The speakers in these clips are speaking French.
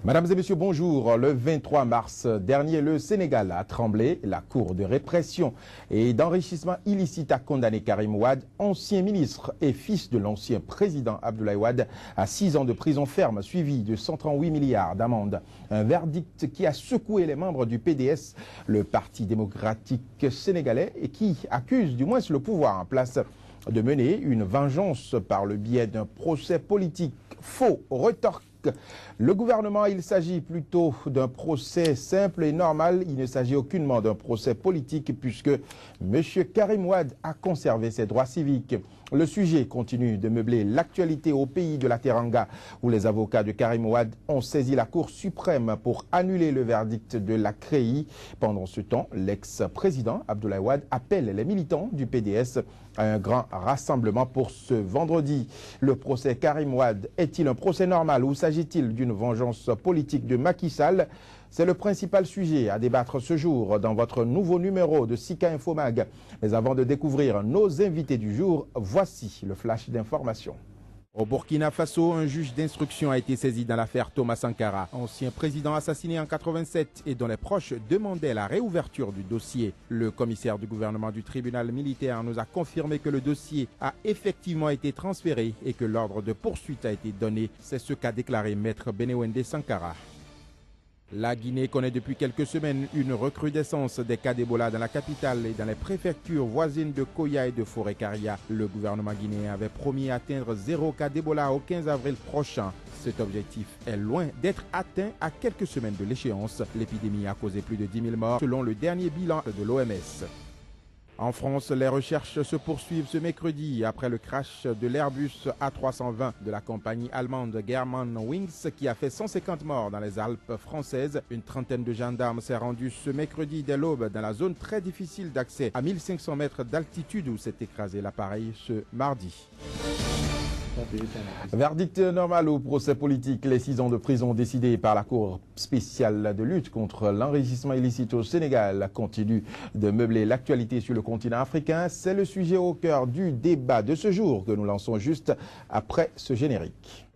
Mesdames et messieurs, bonjour. Le 23 mars dernier, le Sénégal a tremblé. La Cour de répression et d'enrichissement illicite a condamné Karim Wade, ancien ministre et fils de l'ancien président Abdoulaye Wade, à 6 ans de prison ferme, suivi de 138 milliards d'amende. Un verdict qui a secoué les membres du PDS, le Parti démocratique sénégalais, et qui accuse du moins le pouvoir en place de mener une vengeance par le biais d'un procès politique faux, rétorque. Le gouvernement, il s'agit plutôt d'un procès simple et normal. Il ne s'agit aucunement d'un procès politique puisque M. Karim Wade a conservé ses droits civiques. Le sujet continue de meubler l'actualité au pays de la Teranga où les avocats de Karim Wade ont saisi la Cour suprême pour annuler le verdict de la CREI. Pendant ce temps, l'ex-président Abdoulaye Wade appelle les militants du PDS à un grand rassemblement pour ce vendredi. Le procès Karim Wade est-il un procès normal ou s'agit-il d'une vengeance politique de Macky Sall? C'est le principal sujet à débattre ce jour dans votre nouveau numéro de Sika Infomag. Mais avant de découvrir nos invités du jour, voici le flash d'information. Au Burkina Faso, un juge d'instruction a été saisi dans l'affaire Thomas Sankara, ancien président assassiné en 87 et dont les proches demandaient la réouverture du dossier. Le commissaire du gouvernement du tribunal militaire nous a confirmé que le dossier a effectivement été transféré et que l'ordre de poursuite a été donné. C'est ce qu'a déclaré maître Benewende Sankara. La Guinée connaît depuis quelques semaines une recrudescence des cas d'Ebola dans la capitale et dans les préfectures voisines de Koya et de Forêt-Karia. Le gouvernement guinéen avait promis atteindre 0 cas d'Ebola au 15 avril prochain. Cet objectif est loin d'être atteint à quelques semaines de l'échéance. L'épidémie a causé plus de 10 000 morts selon le dernier bilan de l'OMS. En France, les recherches se poursuivent ce mercredi après le crash de l'Airbus A320 de la compagnie allemande Germanwings qui a fait 150 morts dans les Alpes françaises. Une trentaine de gendarmes s'est rendue ce mercredi dès l'aube dans la zone très difficile d'accès à 1500 mètres d'altitude où s'est écrasé l'appareil ce mardi. Verdict normal au procès politique. Les 6 ans de prison décidés par la Cour spéciale de lutte contre l'enrichissement illicite au Sénégal continuent de meubler l'actualité sur le continent africain. C'est le sujet au cœur du débat de ce jour que nous lançons juste après ce générique.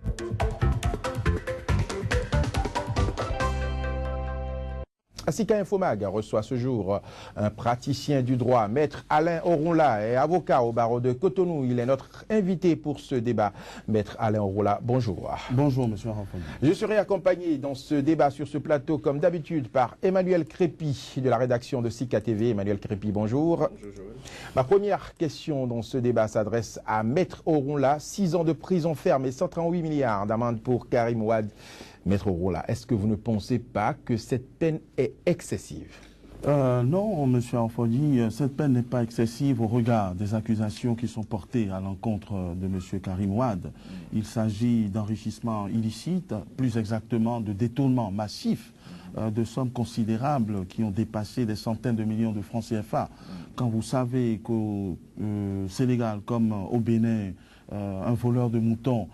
Sika Infomag reçoit ce jour un praticien du droit, maître Alain Oronla, est avocat au barreau de Cotonou. Il est notre invité pour ce débat. Maître Alain Oronla, bonjour. Bonjour, monsieur Raffon. Je serai accompagné dans ce débat sur ce plateau, comme d'habitude, par Emmanuel Crépy de la rédaction de Sika TV. Emmanuel Crépy, bonjour. Bonjour. Ma première question dans ce débat s'adresse à maître Oronla. 6 ans de prison ferme et 138 milliards d'amende pour Karim Wade. Maître Oronla, est-ce que vous ne pensez pas que cette peine est excessive? Non, monsieur Anfodi, cette peine n'est pas excessive au regard des accusations qui sont portées à l'encontre de monsieur Karim Wade. Il s'agit d'enrichissement illicite, plus exactement de détournement massif de sommes considérables qui ont dépassé des centaines de millions de francs CFA. Quand vous savez qu'au Sénégal comme au Bénin, un voleur de moutons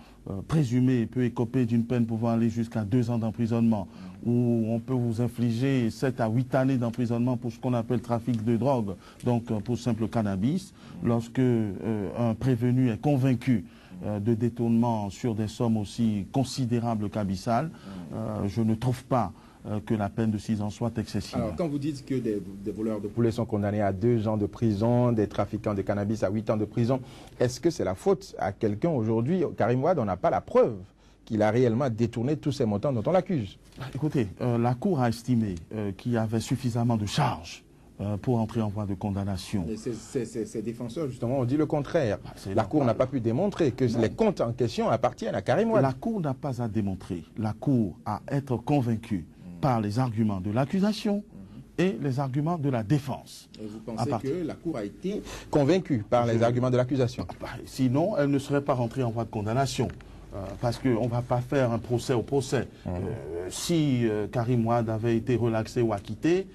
présumé peut écoper d'une peine pouvant aller jusqu'à 2 ans d'emprisonnement, où on peut vous infliger 7 à 8 années d'emprisonnement pour ce qu'on appelle trafic de drogue, donc pour simple cannabis, lorsque un prévenu est convaincu de détournement sur des sommes aussi considérables qu'abyssales, je ne trouve pas que la peine de 6 ans soit excessive. Alors, quand vous dites que des voleurs de poulet sont condamnés à 2 ans de prison, des trafiquants de cannabis à 8 ans de prison, est-ce que c'est la faute à quelqu'un aujourd'hui? Karim Wade, on n'a pas la preuve qu'il a réellement détourné tous ces montants dont on l'accuse. Écoutez, la Cour a estimé qu'il y avait suffisamment de charges pour entrer en voie de condamnation. Ces défenseurs, justement, ont dit le contraire. La Cour n'a pas pu démontrer que les comptes en question appartiennent à Karim Wade. La Cour n'a pas à démontrer. La Cour a à être convaincue par les arguments de l'accusation et les arguments de la défense. Et vous pensez que la Cour a été convaincue par les arguments de l'accusation? Sinon, elle ne serait pas rentrée en voie de condamnation. Parce qu'on ne va pas faire un procès au procès. Si Karim Wade avait été relaxé ou acquitté,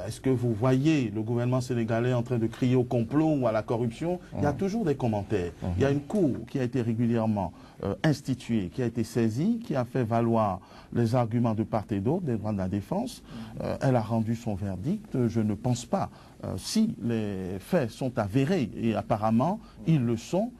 est-ce que vous voyez le gouvernement sénégalais en train de crier au complot ou à la corruption? Il y a toujours des commentaires. Il y a une cour qui a été régulièrement instituée, qui a été saisie, qui a fait valoir les arguments de part et d'autre des droits de la défense. Elle a rendu son verdict. Je ne pense pas, si les faits sont avérés, et apparemment ils le sont,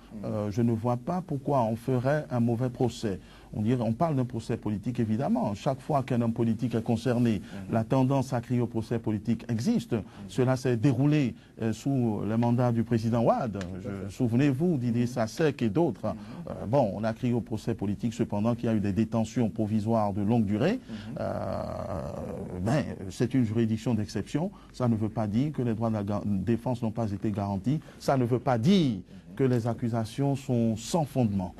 je ne vois pas pourquoi on ferait un mauvais procès. On parle d'un procès politique, évidemment. Chaque fois qu'un homme politique est concerné, la tendance à crier au procès politique existe. Cela s'est déroulé sous le mandat du président Wade. Souvenez-vous d'Idrissa Seck et d'autres. Bon, on a crié au procès politique, cependant qu'il y a eu des détentions provisoires de longue durée. C'est une juridiction d'exception. Ça ne veut pas dire que les droits de la défense n'ont pas été garantis. Ça ne veut pas dire que les accusations sont sans fondement.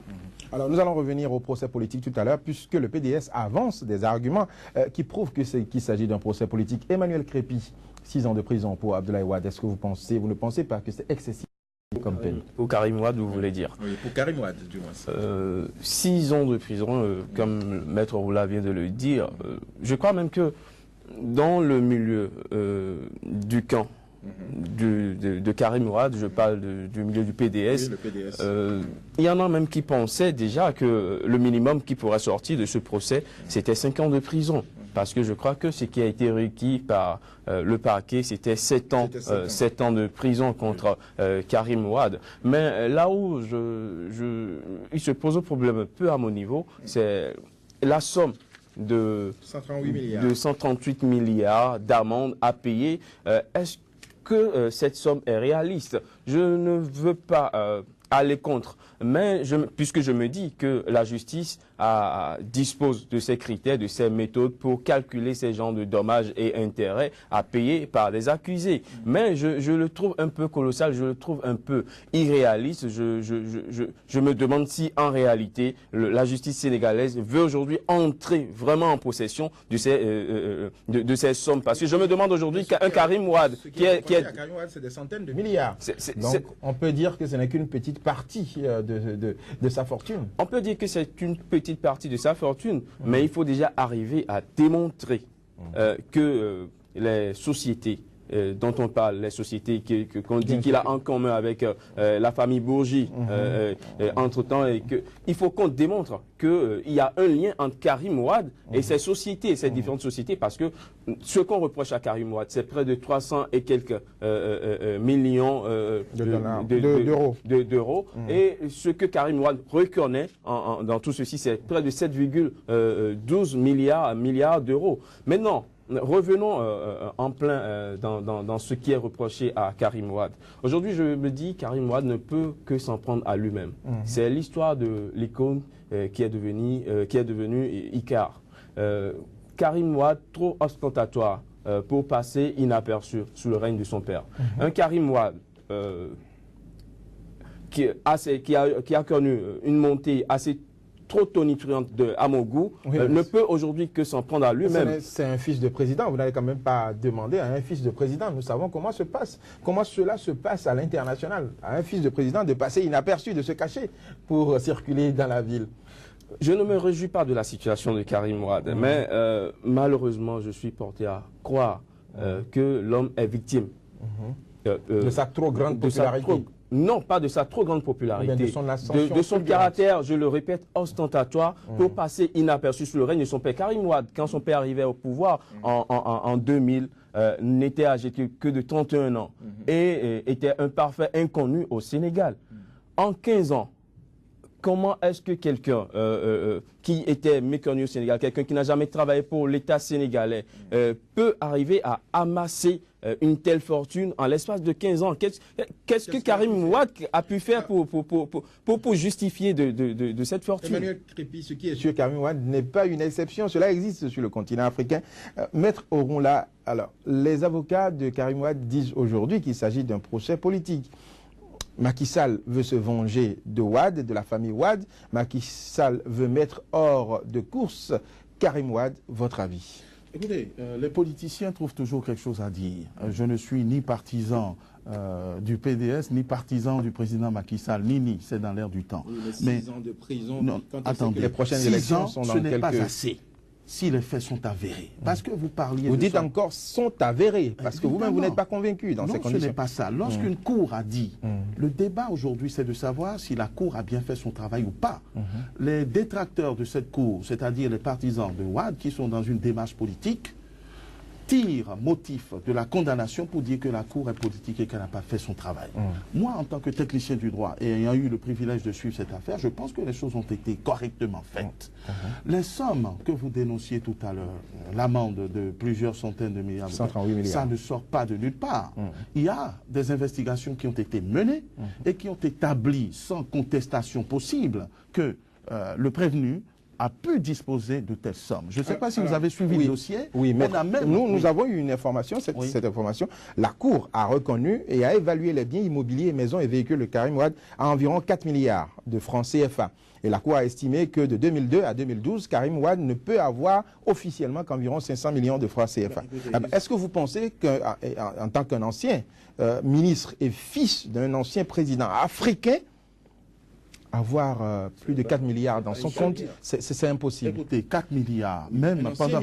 Alors nous allons revenir au procès politique tout à l'heure, puisque le PDS avance des arguments qui prouvent qu'il s'agit d'un procès politique. Emmanuel Crépy, 6 ans de prison pour Abdoulaye Wade. Est-ce que vous ne pensez pas que c'est excessif comme peine? Pour Karim Wade, vous voulez dire? Oui, pour Karim Wade, du moins. 6 ans de prison, comme Maître Roula vient de le dire. Je crois même que dans le milieu du camp, de Karim Wade, je parle du milieu du PDS, oui, le PDS. Il y en a même qui pensaient déjà que le minimum qui pourrait sortir de ce procès, c'était 5 ans de prison. Parce que je crois que ce qui a été requis par le parquet, c'était 7 ans de prison contre Karim Wade. Mais là où il se pose un problème un peu à mon niveau, c'est la somme de 138 milliards d'amendes à payer. Est-ce que cette somme est réaliste? Je ne veux pas aller contre, mais puisque je me dis que la justice dispose de ses critères, de ses méthodes pour calculer ces genres de dommages et intérêts à payer par les accusés. Mais je le trouve un peu colossal, je le trouve un peu irréaliste. Je me demande si en réalité la justice sénégalaise veut aujourd'hui entrer vraiment en possession de ces sommes. Parce que je me demande aujourd'hui qu'un Karim Wade Karim Wade, c'est des centaines de milliards. Donc on peut dire que ce n'est qu'une petite partie de sa fortune. On peut dire que c'est une petite partie de sa fortune, mais il faut déjà arriver à démontrer que les sociétés dont on parle, les sociétés qu'on dit qu'il a en commun avec la famille Bourgi, entre-temps, et il faut qu'on démontre qu'il y a un lien entre Karim Wade et ces sociétés, ces différentes sociétés, parce que ce qu'on reproche à Karim Wade, c'est près de 300 et quelques millions d'euros. Et ce que Karim Wade reconnaît dans tout ceci, c'est près de 7,12 milliards d'euros. Maintenant, revenons en plein dans ce qui est reproché à Karim Wade. Aujourd'hui, je me dis Karim Wade ne peut que s'en prendre à lui-même. C'est l'histoire de l'icône qui est devenue Icar. Karim Wade, trop ostentatoire pour passer inaperçu sous le règne de son père. Un Karim Wade qui a connu une montée assez trop tonitruante à mon goût, ne peut aujourd'hui que s'en prendre à lui-même. C'est un fils de président, vous n'avez quand même pas demandé à un fils de président. Nous savons comment cela se passe à l'international, à un fils de président de passer inaperçu, de se cacher pour circuler dans la ville. Je ne me réjouis pas de la situation de Karim Wade, mais malheureusement, je suis porté à croire que l'homme est victime de sa trop grande popularité. Non, pas de sa trop grande popularité, de son caractère, je le répète, ostentatoire, pour passer inaperçu sous le règne de son père. Karim Wade, quand son père arrivait au pouvoir en 2000, n'était âgé que de 31 ans et était un parfait inconnu au Sénégal. En 15 ans, comment est-ce que quelqu'un qui était méconnu au Sénégal, quelqu'un qui n'a jamais travaillé pour l'État sénégalais, peut arriver à amasser une telle fortune en l'espace de 15 ans? Qu'est-ce que Karim Wade a pu faire pour justifier de cette fortune? Emmanuel Crépy, ce qui est sûr, Karim Wade n'est pas une exception. Cela existe sur le continent africain. Maître Orunla, alors, les avocats de Karim Wade disent aujourd'hui qu'il s'agit d'un procès politique. Macky Sall veut se venger de Wade, de la famille Wade. Macky Sall veut mettre hors de course Karim Wade. Votre avis? Écoutez, les politiciens trouvent toujours quelque chose à dire. Je ne suis ni partisan du PDS, ni partisan du président Macky Sall, ni, c'est dans l'air du temps. Oui, mais 6 ans de prison, non, attendez, les prochaines élections sont dans ce n'est quelques... pas assez. Si les faits sont avérés. Parce que vous parliez Vous dites encore sont avérés, parce que vous-même, vous n'êtes pas convaincu dans ces conditions. Non, ce n'est pas ça. Lorsqu'une cour a dit, le débat aujourd'hui, c'est de savoir si la cour a bien fait son travail ou pas. Les détracteurs de cette cour, c'est-à-dire les partisans de Wade, qui sont dans une démarche politique, tire motif de la condamnation pour dire que la Cour est politique et qu'elle n'a pas fait son travail. Moi, en tant que technicien du droit et ayant eu le privilège de suivre cette affaire, je pense que les choses ont été correctement faites. Les sommes que vous dénonciez tout à l'heure, l'amende de plusieurs centaines de milliards, 138 milliards, ça ne sort pas de nulle part. Il y a des investigations qui ont été menées et qui ont établi sans contestation possible que le prévenu a pu disposer de telles sommes. Je ne sais pas si vous avez suivi le dossier. Oui, mais nous avons eu une information, cette information. La Cour a reconnu et a évalué les biens immobiliers, maisons et véhicules de Karim Wade à environ 4 milliards de francs CFA. Et la Cour a estimé que de 2002 à 2012, Karim Wade ne peut avoir officiellement qu'environ 500 millions de francs CFA. Est-ce que vous pensez qu'en tant qu'un ancien ministre et fils d'un ancien président africain, avoir plus de 4 milliards dans son compte, c'est impossible. Écoutez, 4 milliards, même pendant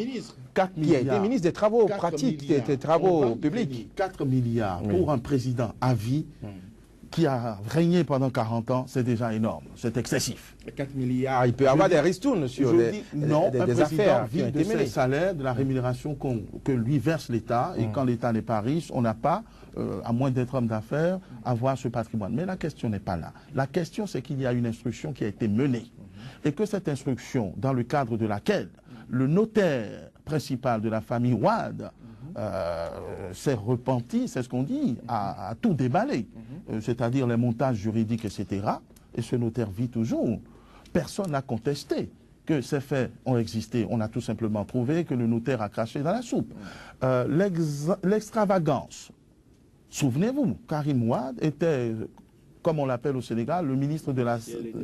4 milliards. Qui a été ministre des travaux pratiques, des travaux publics. 4 milliards pour un président à vie qui a régné pendant 40 ans, c'est déjà énorme, c'est excessif. 4 milliards, il peut y avoir des ristournes sur des affaires qui ont été menées. De ses salaires, de la rémunération que lui verse l'État, et quand l'État n'est pas riche, on n'a pas, à moins d'être homme d'affaires, avoir ce patrimoine. Mais la question n'est pas là. La question, c'est qu'il y a une instruction qui a été menée, et que cette instruction, dans le cadre de laquelle le notaire principal de la famille Wade s'est repenti, c'est ce qu'on dit, à tout déballer, c'est-à-dire les montages juridiques, etc. Et ce notaire vit toujours. Personne n'a contesté que ces faits ont existé. On a tout simplement trouvé que le notaire a craché dans la soupe. L'extravagance. Souvenez-vous, Karim Wade était, comme on l'appelle au Sénégal, le ministre de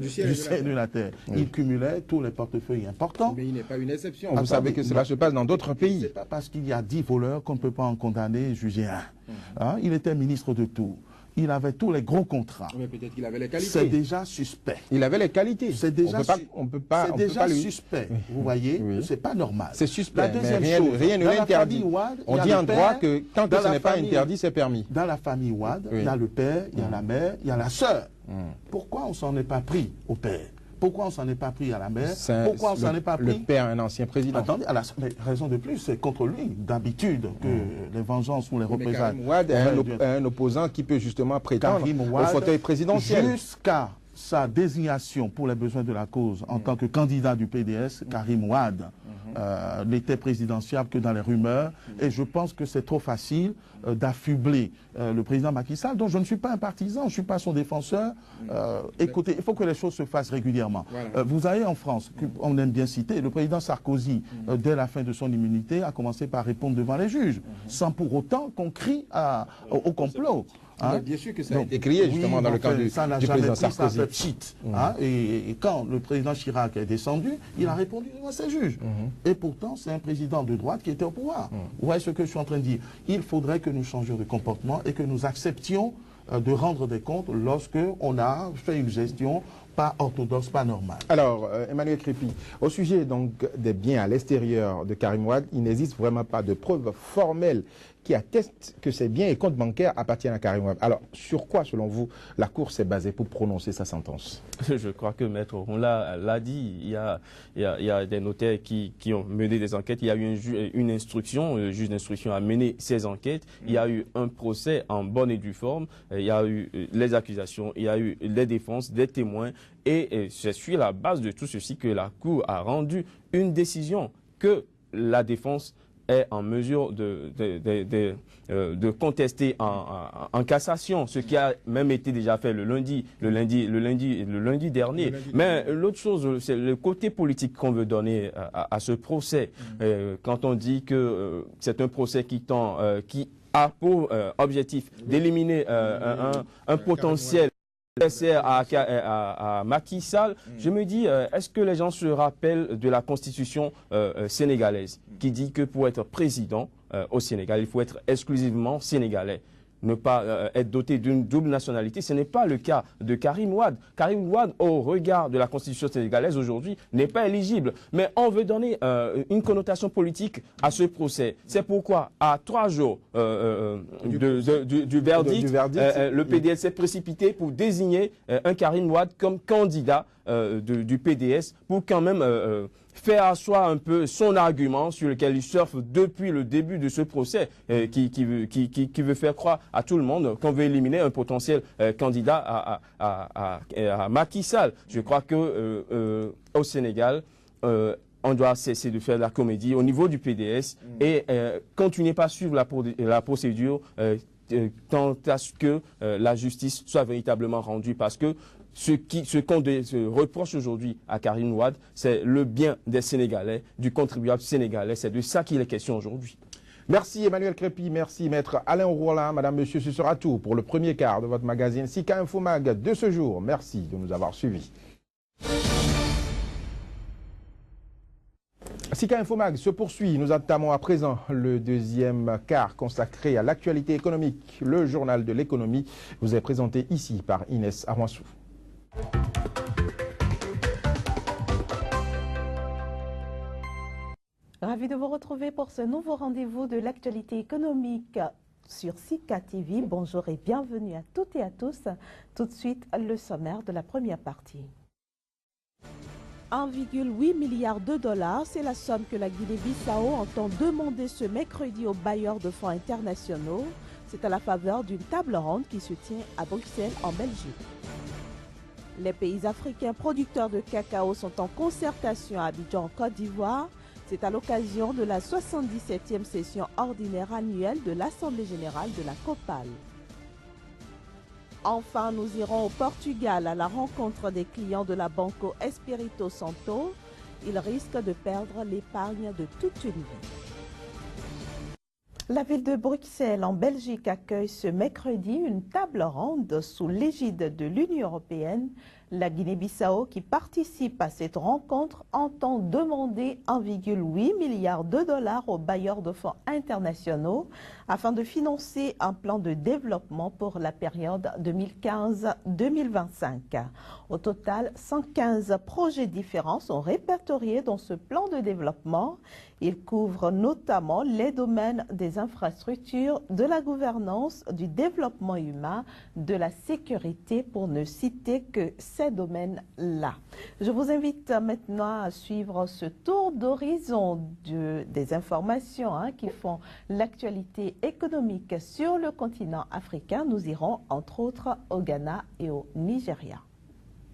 du ciel et de la terre. Oui. Il cumulait tous les portefeuilles importants. Mais il n'est pas une exception. Vous savez que cela se passe dans d'autres pays. C'est pas parce qu'il y a 10 voleurs qu'on ne peut pas en condamner et juger un. Hein? Il était ministre de tout. Il avait tous les gros contrats. Mais peut-être qu'il avait les qualités. C'est déjà suspect. Il avait les qualités. C'est déjà, suspect. Vous voyez, c'est pas normal. C'est suspect. La deuxième chose, rien ne l'interdit. On dit en droit que tant que ce n'est pas interdit, c'est permis. Dans la famille Wade, il y a le père, il y a la mère, il y a la sœur. Pourquoi on s'en est pas pris au père? Pourquoi on s'en est pas pris à la mère? Pourquoi on s'en est pas pris? Le père, un ancien président. Attendez, mais raison de plus, c'est contre lui, d'habitude, que les vengeances ou les représailles. Karim Wade est un opposant qui peut justement prétendre au fauteuil présidentiel. Jusqu'à sa désignation pour les besoins de la cause en tant que candidat du PDS, Karim Wade n'était présidentiable que dans les rumeurs. Et je pense que c'est trop facile d'affubler le président Macky Sall, dont je ne suis pas un partisan, je ne suis pas son défenseur. Écoutez, il faut que les choses se fassent régulièrement. Voilà. Vous avez en France, on aime bien citer, le président Sarkozy, dès la fin de son immunité, a commencé par répondre devant les juges, sans pour autant qu'on crie au complot. Hein? Bien sûr que ça a été crié justement dans le cadre du président Sarkozy. Et quand le président Chirac est descendu, il a répondu devant ses juges. Et pourtant, c'est un président de droite qui était au pouvoir. Vous voyez ce que je suis en train de dire? Il faudrait que nous changions de comportement et que nous acceptions de rendre des comptes lorsque on a fait une gestion pas orthodoxe, pas normale. Alors, Emmanuel Crépy, au sujet donc des biens à l'extérieur de Karim Wade, il n'existe vraiment pas de preuves formelles qui attestent que ces biens et comptes bancaires appartiennent à Karim Wade. Alors, sur quoi, selon vous, la Cour s'est basée pour prononcer sa sentence? Je crois que Maître on l'a dit, il y a des notaires qui ont mené des enquêtes, il y a eu une instruction, le juge d'instruction a mené ces enquêtes, il y a eu un procès en bonne et due forme, il y a eu les accusations, il y a eu les défenses, des témoins, et c'est sur la base de tout ceci que la Cour a rendu une décision que la défense est en mesure de contester en cassation, ce qui a même été déjà fait le lundi dernier. Mais l'autre chose, c'est le côté politique qu'on veut donner à ce procès. Quand on dit que c'est un procès qui a pour objectif d'éliminer un potentiel à Macky Sall, je me dis, est-ce que les gens se rappellent de la constitution sénégalaise qui dit que pour être président au Sénégal, il faut être exclusivement sénégalais, ne pas être doté d'une double nationalité. Ce n'est pas le cas de Karim Wade. Karim Wade, au regard de la constitution sénégalaise aujourd'hui, n'est pas éligible. Mais on veut donner une connotation politique à ce procès. C'est pourquoi, à 3 jours du verdict, le PDS s'est précipité pour désigner un Karim Wade comme candidat du PDS pour quand même faire asseoir un peu son argument sur lequel il surfe depuis le début de ce procès, qui veut faire croire à tout le monde qu'on veut éliminer un potentiel candidat à Macky Sall. Je crois que au Sénégal, on doit cesser de faire de la comédie au niveau du PDS et continuer pas à suivre la procédure tant à ce que la justice soit véritablement rendue, parce que ce qu'on se reproche aujourd'hui à Karim Wade, c'est le bien des Sénégalais, du contribuable sénégalais. C'est de ça qu'il est question aujourd'hui. Merci Emmanuel Crépy, merci Maître Alain Rollin. Madame, Monsieur, ce sera tout pour le premier quart de votre magazine Sika Info Mag de ce jour. Merci de nous avoir suivis. Sika Info Mag se poursuit. Nous entamons à présent le deuxième quart consacré à l'actualité économique. Le journal de l'économie vous est présenté ici par Inès Arwansou. Ravi de vous retrouver pour ce nouveau rendez-vous de l'actualité économique sur Sika TV. Bonjour et bienvenue à toutes et à tous. Tout de suite, le sommaire de la première partie. 1,8 milliard de dollars, c'est la somme que la Guinée-Bissau entend demander ce mercredi aux bailleurs de fonds internationaux. C'est à la faveur d'une table ronde qui se tient à Bruxelles, en Belgique. Les pays africains producteurs de cacao sont en concertation à Abidjan, en Côte d'Ivoire. C'est à l'occasion de la 77e session ordinaire annuelle de l'Assemblée générale de la COPAL. Enfin, nous irons au Portugal à la rencontre des clients de la Banco Espírito Santo. Ils risquent de perdre l'épargne de toute une vie. La ville de Bruxelles, en Belgique, accueille ce mercredi une table ronde sous l'égide de l'Union européenne. La Guinée-Bissau, qui participe à cette rencontre, entend demander 1,8 milliard de dollars aux bailleurs de fonds internationaux afin de financer un plan de développement pour la période 2015-2025. Au total, 115 projets différents sont répertoriés dans ce plan de développement. Il couvre notamment les domaines des infrastructures, de la gouvernance, du développement humain, de la sécurité, pour ne citer que ces domaines-là. Je vous invite maintenant à suivre ce tour d'horizon des informations qui font l'actualité économique sur le continent africain. Nous irons entre autres au Ghana et au Nigeria.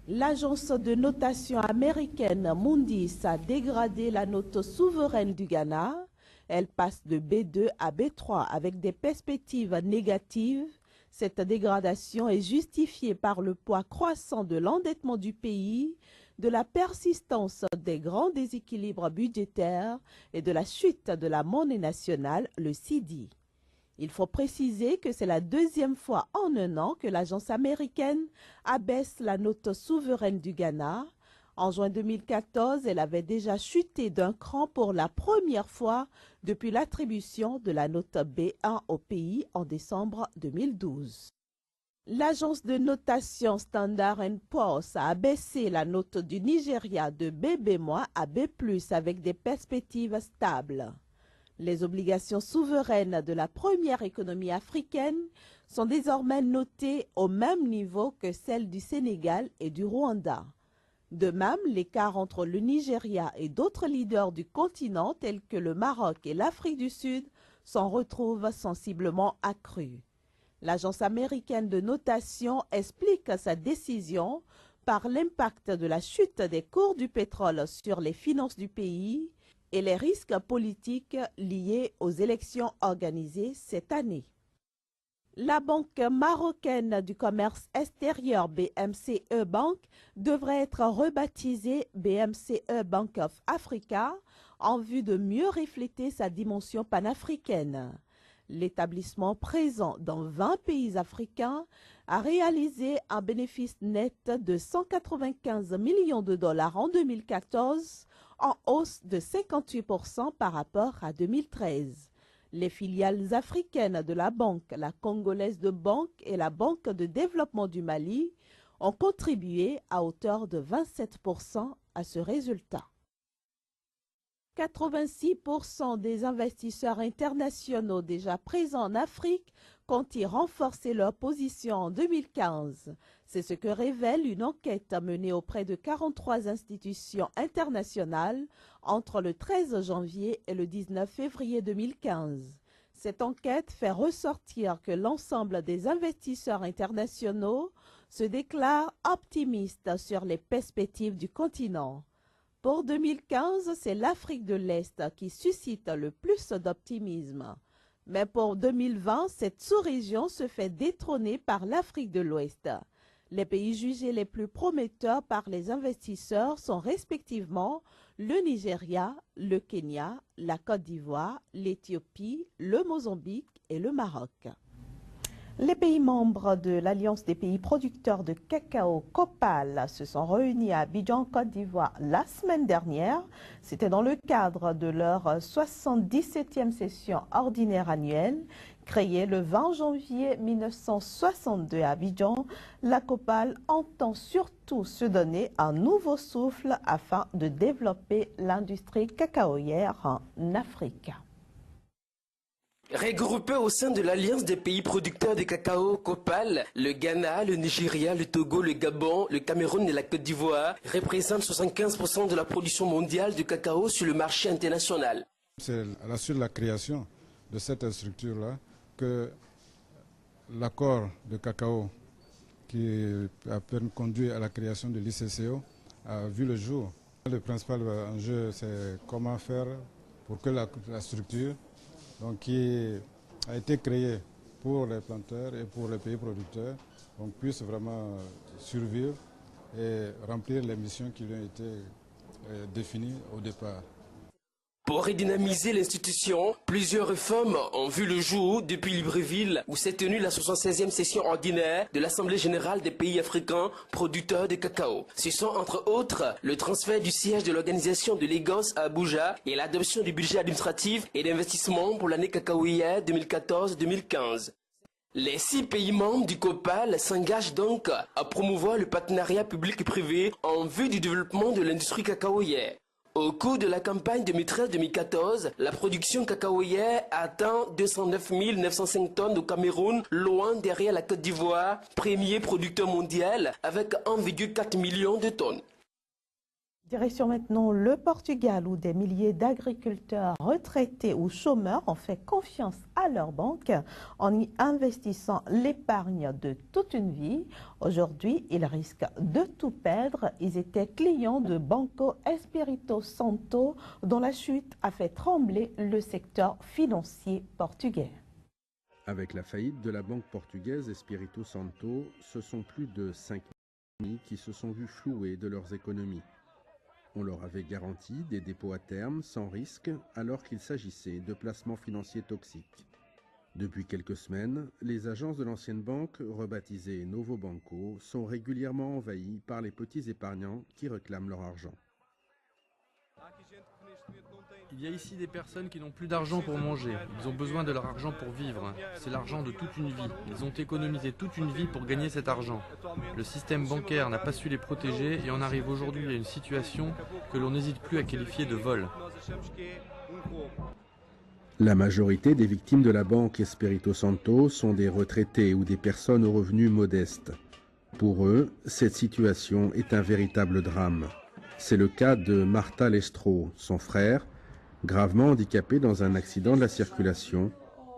L'agence de notation américaine Moody's a dégradé la note souveraine du Ghana. Elle passe de B2 à B3 avec des perspectives négatives. Cette dégradation est justifiée par le poids croissant de l'endettement du pays, de la persistance des grands déséquilibres budgétaires et de la chute de la monnaie nationale, le cedi. Il faut préciser que c'est la deuxième fois en un an que l'agence américaine abaisse la note souveraine du Ghana. En juin 2014, elle avait déjà chuté d'un cran pour la première fois depuis l'attribution de la note B1 au pays en décembre 2012. L'agence de notation Standard & Poor's a abaissé la note du Nigeria de BB- à B+, avec des perspectives stables. Les obligations souveraines de la première économie africaine sont désormais notées au même niveau que celles du Sénégal et du Rwanda. De même, l'écart entre le Nigeria et d'autres leaders du continent tels que le Maroc et l'Afrique du Sud s'en retrouve sensiblement accru. L'agence américaine de notation explique sa décision par l'impact de la chute des cours du pétrole sur les finances du pays et les risques politiques liés aux élections organisées cette année. La banque marocaine du commerce extérieur BMCE Bank devrait être rebaptisée BMCE Bank of Africa en vue de mieux refléter sa dimension panafricaine. L'établissement présent dans 20 pays africains a réalisé un bénéfice net de 195 millions de dollars en 2014, en hausse de 58% par rapport à 2013. Les filiales africaines de la banque, la Congolaise de Banque et la Banque de développement du Mali ont contribué à hauteur de 27% à ce résultat. 86% des investisseurs internationaux déjà présents en Afrique comptent y renforcer leur position en 2015. C'est ce que révèle une enquête menée auprès de 43 institutions internationales entre le 13 janvier et le 19 février 2015. Cette enquête fait ressortir que l'ensemble des investisseurs internationaux se déclarent optimistes sur les perspectives du continent. Pour 2015, c'est l'Afrique de l'Est qui suscite le plus d'optimisme. Mais pour 2020, cette sous-région se fait détrôner par l'Afrique de l'Ouest. Les pays jugés les plus prometteurs par les investisseurs sont respectivement le Nigeria, le Kenya, la Côte d'Ivoire, l'Éthiopie, le Mozambique et le Maroc. Les pays membres de l'Alliance des pays producteurs de cacao COPAL se sont réunis à Abidjan, Côte d'Ivoire, la semaine dernière. C'était dans le cadre de leur 77e session ordinaire annuelle. Créée le 20 janvier 1962 à Abidjan, la COPAL entend surtout se donner un nouveau souffle afin de développer l'industrie cacaoyère en Afrique. Regroupés au sein de l'Alliance des pays producteurs de cacao COPAL, le Ghana, le Nigeria, le Togo, le Gabon, le Cameroun et la Côte d'Ivoire représentent 75% de la production mondiale de cacao sur le marché international. C'est à la suite de la création de cette structure-là que l'accord de cacao qui a conduit à la création de l'ICCO a vu le jour. Le principal enjeu, c'est comment faire pour que la structure qui a été créée pour les planteurs et pour les pays producteurs puisse vraiment survivre et remplir les missions qui lui ont été définies au départ. Pour redynamiser l'institution, plusieurs réformes ont vu le jour depuis Libreville, où s'est tenue la 76e session ordinaire de l'Assemblée générale des pays africains producteurs de cacao. Ce sont entre autres le transfert du siège de l'organisation de Lagos à Abuja et l'adoption du budget administratif et d'investissement pour l'année cacaoyère 2014-2015. Les 6 pays membres du COPAL s'engagent donc à promouvoir le partenariat public et privé en vue du développement de l'industrie cacaoyère. Au cours de la campagne 2013-2014, la production cacaoyère atteint 209 905 tonnes au Cameroun, loin derrière la Côte d'Ivoire, premier producteur mondial avec 1,4 million de tonnes. Direction maintenant le Portugal, où des milliers d'agriculteurs retraités ou chômeurs ont fait confiance à leur banque en y investissant l'épargne de toute une vie. Aujourd'hui, ils risquent de tout perdre. Ils étaient clients de Banco Espírito Santo, dont la chute a fait trembler le secteur financier portugais. Avec la faillite de la banque portugaise Espírito Santo, ce sont plus de 5 000 qui se sont vus floués de leurs économies. On leur avait garanti des dépôts à terme sans risque alors qu'il s'agissait de placements financiers toxiques. Depuis quelques semaines, les agences de l'ancienne banque, rebaptisées Novo Banco, sont régulièrement envahies par les petits épargnants qui réclament leur argent. Il y a ici des personnes qui n'ont plus d'argent pour manger. Ils ont besoin de leur argent pour vivre. C'est l'argent de toute une vie. Ils ont économisé toute une vie pour gagner cet argent. Le système bancaire n'a pas su les protéger et on arrive aujourd'hui à une situation que l'on n'hésite plus à qualifier de vol. La majorité des victimes de la banque Espírito Santo sont des retraités ou des personnes aux revenus modestes. Pour eux, cette situation est un véritable drame. C'est le cas de Marta Lestro. Son frère, gravement handicapé dans un accident de la circulation,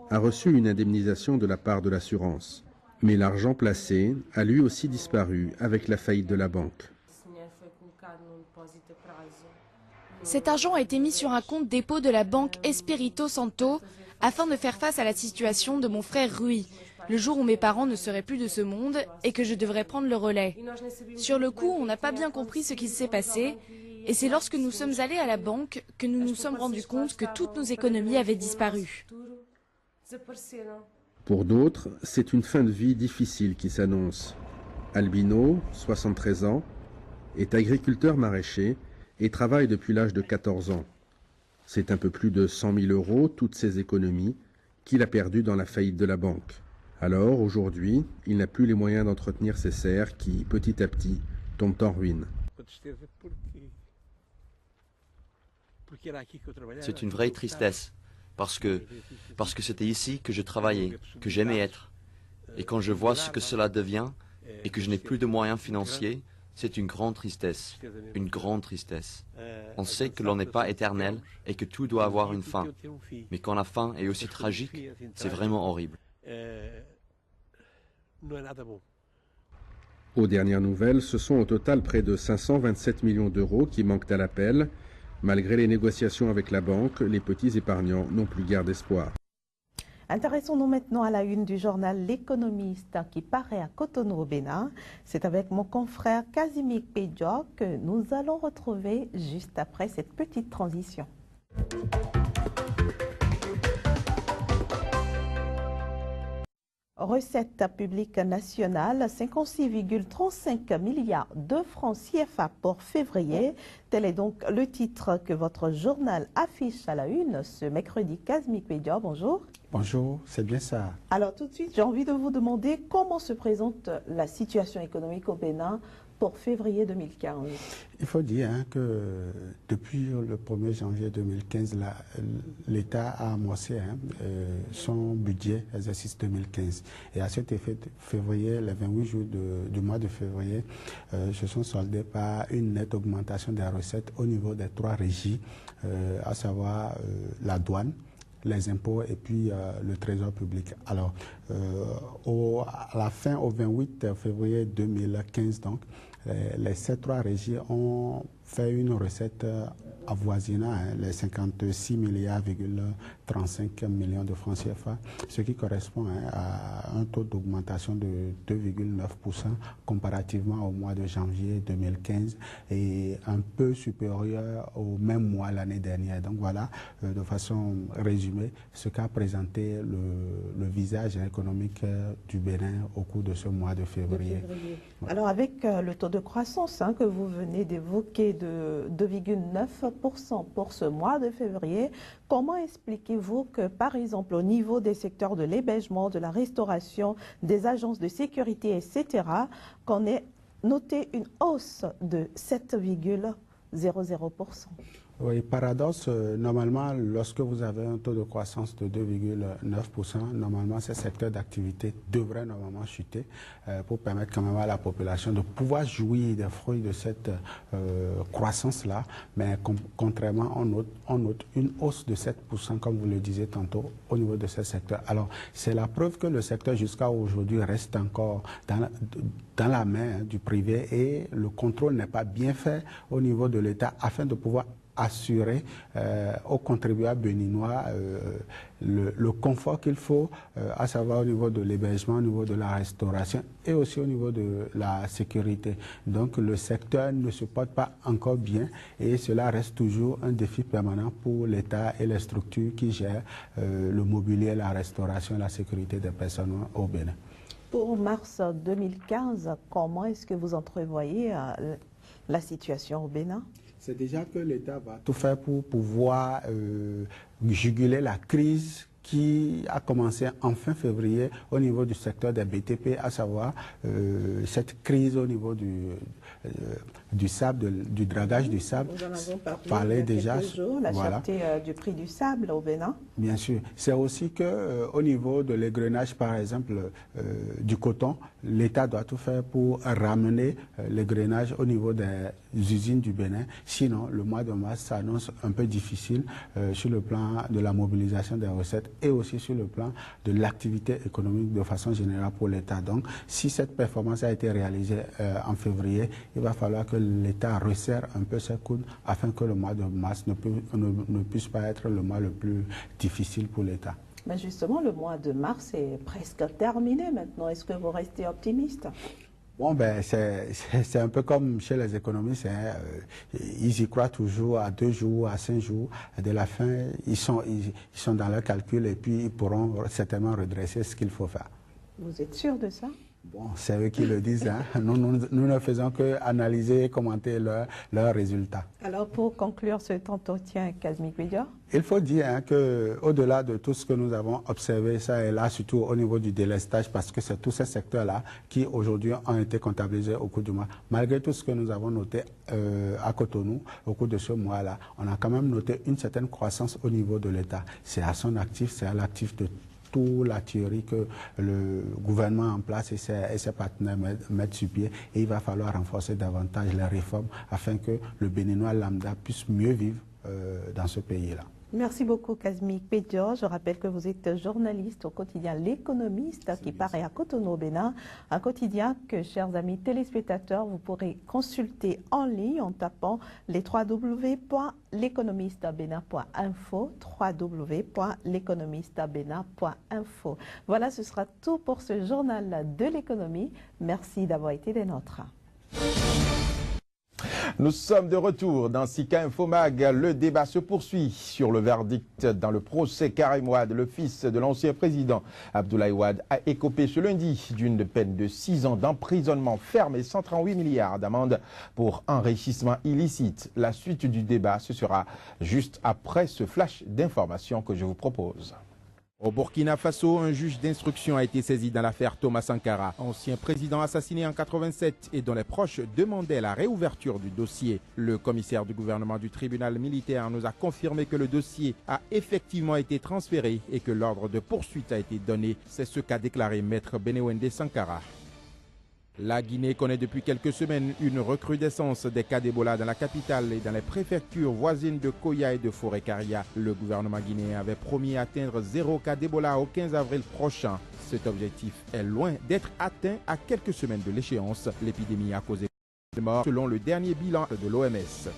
a reçu une indemnisation de la part de l'assurance. Mais l'argent placé a lui aussi disparu avec la faillite de la banque. Cet argent a été mis sur un compte dépôt de la banque Espírito Santo afin de faire face à la situation de mon frère Rui, le jour où mes parents ne seraient plus de ce monde et que je devrais prendre le relais. Sur le coup, on n'a pas bien compris ce qui s'est passé et c'est lorsque nous sommes allés à la banque que nous nous sommes rendus compte que toutes nos économies avaient disparu. Pour d'autres, c'est une fin de vie difficile qui s'annonce. Albino, 73 ans, est agriculteur maraîcher et travaille depuis l'âge de 14 ans. C'est un peu plus de 100 000 €, toutes ses économies, qu'il a perdues dans la faillite de la banque. Alors, aujourd'hui, il n'a plus les moyens d'entretenir ses serres qui, petit à petit, tombent en ruine. C'est une vraie tristesse. parce que c'était ici que je travaillais, que j'aimais être. Et quand je vois ce que cela devient et que je n'ai plus de moyens financiers, c'est une grande tristesse, une grande tristesse. On sait que l'on n'est pas éternel et que tout doit avoir une fin. Mais quand la fin est aussi tragique, c'est vraiment horrible. Aux dernières nouvelles, ce sont au total près de 527 millions d'euros qui manquent à l'appel. Malgré les négociations avec la banque, les petits épargnants n'ont plus guère d'espoir. Intéressons-nous maintenant à la une du journal L'Économiste qui paraît à Cotonou au Bénin. C'est avec mon confrère Casimir Pédio que nous allons retrouver juste après cette petite transition. Recette publique nationale, 56,35 milliards de francs CFA pour février. Tel est donc le titre que votre journal affiche à la une ce mercredi. Casimir Pédio, bonjour. Bonjour, c'est bien ça. Alors tout de suite, j'ai envie de vous demander comment se présente la situation économique au Bénin pour février 2015. Il faut dire que depuis le 1er janvier 2015, l'État a amorcé son budget exercice 2015. Et à cet effet, février, les 28 jours du mois de février se sont soldés par une nette augmentation des recettes au niveau des 3 régies, à savoir la douane, les impôts et puis le trésor public. Alors, à la fin, au 28 février 2015, donc, les 3 régies ont fait une recette avoisinant les 56 milliards,35 millions de francs CFA, ce qui correspond à un taux d'augmentation de 2,9% comparativement au mois de janvier 2015 et un peu supérieur au même mois l'année dernière. Donc voilà, de façon résumée, ce qu'a présenté le visage économique du Bénin au cours de ce mois de février. Alors avec le taux de croissance que vous venez d'évoquer de 2,9% pour ce mois de février, comment expliquez-vous que, par exemple, au niveau des secteurs de l'hébergement, de la restauration, des agences de sécurité, etc., qu'on ait noté une hausse de 7,00%? Oui, paradoxe, normalement, lorsque vous avez un taux de croissance de 2,9%, normalement, ces secteurs d'activité devraient normalement chuter pour permettre quand même à la population de pouvoir jouir des fruits de cette croissance-là. Mais contrairement, on note une hausse de 7%, comme vous le disiez tantôt, au niveau de ces secteurs. Alors, c'est la preuve que le secteur jusqu'à aujourd'hui reste encore dans la main du privé et le contrôle n'est pas bien fait au niveau de l'État afin de pouvoir assurer aux contribuables béninois le confort qu'il faut, à savoir au niveau de l'hébergement, au niveau de la restauration et aussi au niveau de la sécurité. Donc le secteur ne se porte pas encore bien et cela reste toujours un défi permanent pour l'État et les structures qui gèrent le mobilier, la restauration et la sécurité des personnes au Bénin. Pour mars 2015, comment est-ce que vous entrevoyez la situation au Bénin? C'est déjà que l'État va tout faire pour pouvoir juguler la crise qui a commencé en fin février au niveau du secteur des BTP, à savoir cette crise au niveau du sable, du dragage du sable. Nous en avons parlé il y a quelques jours, la cherté du prix du sable au Bénin. Bien sûr. C'est aussi qu'au niveau de l'égrenage, par exemple, du coton, l'État doit tout faire pour ramener l'égrenage au niveau des usines du Bénin. Sinon, le mois de mars s'annonce un peu difficile sur le plan de la mobilisation des recettes et aussi sur le plan de l'activité économique de façon générale pour l'État. Donc, si cette performance a été réalisée en février, il va falloir que l'État resserre un peu ses coudes afin que le mois de mars ne puisse pas être le mois le plus difficile pour l'État. Mais justement, le mois de mars est presque terminé maintenant. Est-ce que vous restez optimiste? Bon, ben, c'est un peu comme chez les économistes, ils y croient toujours à 2 jours, à 5 jours. De la fin, ils sont dans leur calcul et puis ils pourront certainement redresser ce qu'il faut faire. Vous êtes sûr de ça? Bon, c'est eux qui le disent. Hein. Nous ne faisons qu'analyser et commenter leurs résultats. Alors, pour conclure cet entretien, Kazmi Kwedio, il faut dire hein, qu'au-delà de tout ce que nous avons observé, ça et là, surtout au niveau du délestage, parce que c'est tous ces secteurs-là qui aujourd'hui ont été comptabilisés au cours du mois. Malgré tout ce que nous avons noté à Cotonou au cours de ce mois-là, on a quand même noté une certaine croissance au niveau de l'État. C'est à son actif, c'est à l'actif de toute la théorie que le gouvernement en place et ses partenaires mettent sur pied. Et il va falloir renforcer davantage les réformes afin que le Béninois lambda puisse mieux vivre dans ce pays-là. merci beaucoup Kazmi Kwedio. Je rappelle que vous êtes journaliste au quotidien L'Économiste qui paraît à Cotonou au Bénin. Un quotidien que, chers amis téléspectateurs, vous pourrez consulter en ligne en tapant les www.l'économistebénin.info, www.l'économistebénin.info. Voilà, ce sera tout pour ce journal de l'économie. Merci d'avoir été des nôtres. Nous sommes de retour dans Sika Infomag. Le débat se poursuit sur le verdict dans le procès Karim Wade. Le fils de l'ancien président Abdoulaye Wade a écopé ce lundi d'une peine de 6 ans d'emprisonnement ferme et 138 milliards d'amende pour enrichissement illicite. La suite du débat, ce sera juste après ce flash d'informations que je vous propose. Au Burkina Faso, un juge d'instruction a été saisi dans l'affaire Thomas Sankara, ancien président assassiné en 87 et dont les proches demandaient la réouverture du dossier. Le commissaire du gouvernement du tribunal militaire nous a confirmé que le dossier a effectivement été transféré et que l'ordre de poursuite a été donné. C'est ce qu'a déclaré maître Benewende Sankara. La Guinée connaît depuis quelques semaines une recrudescence des cas d'Ebola dans la capitale et dans les préfectures voisines de Koya et de Forêt-Caria. Le gouvernement guinéen avait promis atteindre 0 cas d'Ebola au 15 avril prochain. Cet objectif est loin d'être atteint à quelques semaines de l'échéance. L'épidémie a causé des morts selon le dernier bilan de l'OMS.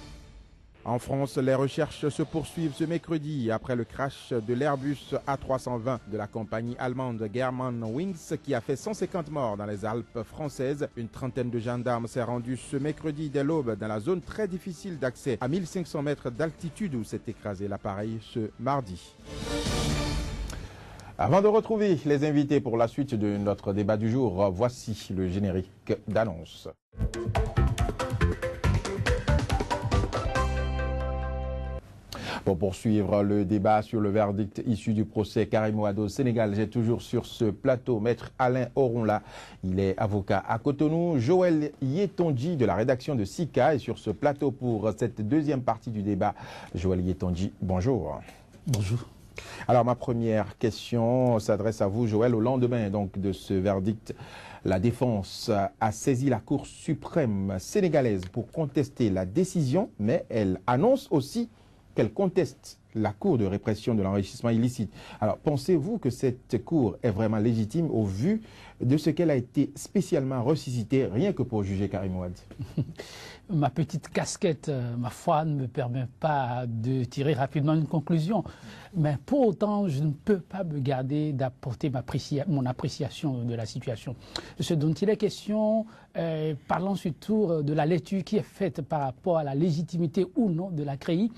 En France, les recherches se poursuivent ce mercredi après le crash de l'Airbus A320 de la compagnie allemande Germanwings qui a fait 150 morts dans les Alpes françaises. Une trentaine de gendarmes s'est rendue ce mercredi dès l'aube dans la zone très difficile d'accès à 1500 mètres d'altitude où s'est écrasé l'appareil ce mardi. Avant de retrouver les invités pour la suite de notre débat du jour, voici le générique d'annonce. Pour poursuivre le débat sur le verdict issu du procès Karim Wade au Sénégal, j'ai toujours sur ce plateau maître Alain Oronla. Il est avocat à Cotonou. Joël Yetonji de la rédaction de Sika est sur ce plateau pour cette deuxième partie du débat. Joël Yetonji, bonjour. Bonjour. Alors ma première question s'adresse à vous, Joël. Au lendemain donc de ce verdict, la défense a saisi la Cour suprême sénégalaise pour contester la décision, mais elle annonce aussi qu'elle conteste la Cour de répression de l'enrichissement illicite. Alors, pensez-vous que cette Cour est vraiment légitime au vu de ce qu'elle a été spécialement ressuscitée rien que pour juger Karim Wade? Ma petite casquette, ma foi, ne me permet pas de tirer rapidement une conclusion. Mais pour autant, je ne peux pas me garder d'apporter mon appréciation de la situation. Ce dont il est question, parlant surtout de la lecture qui est faite par rapport à la légitimité ou non de la CREI,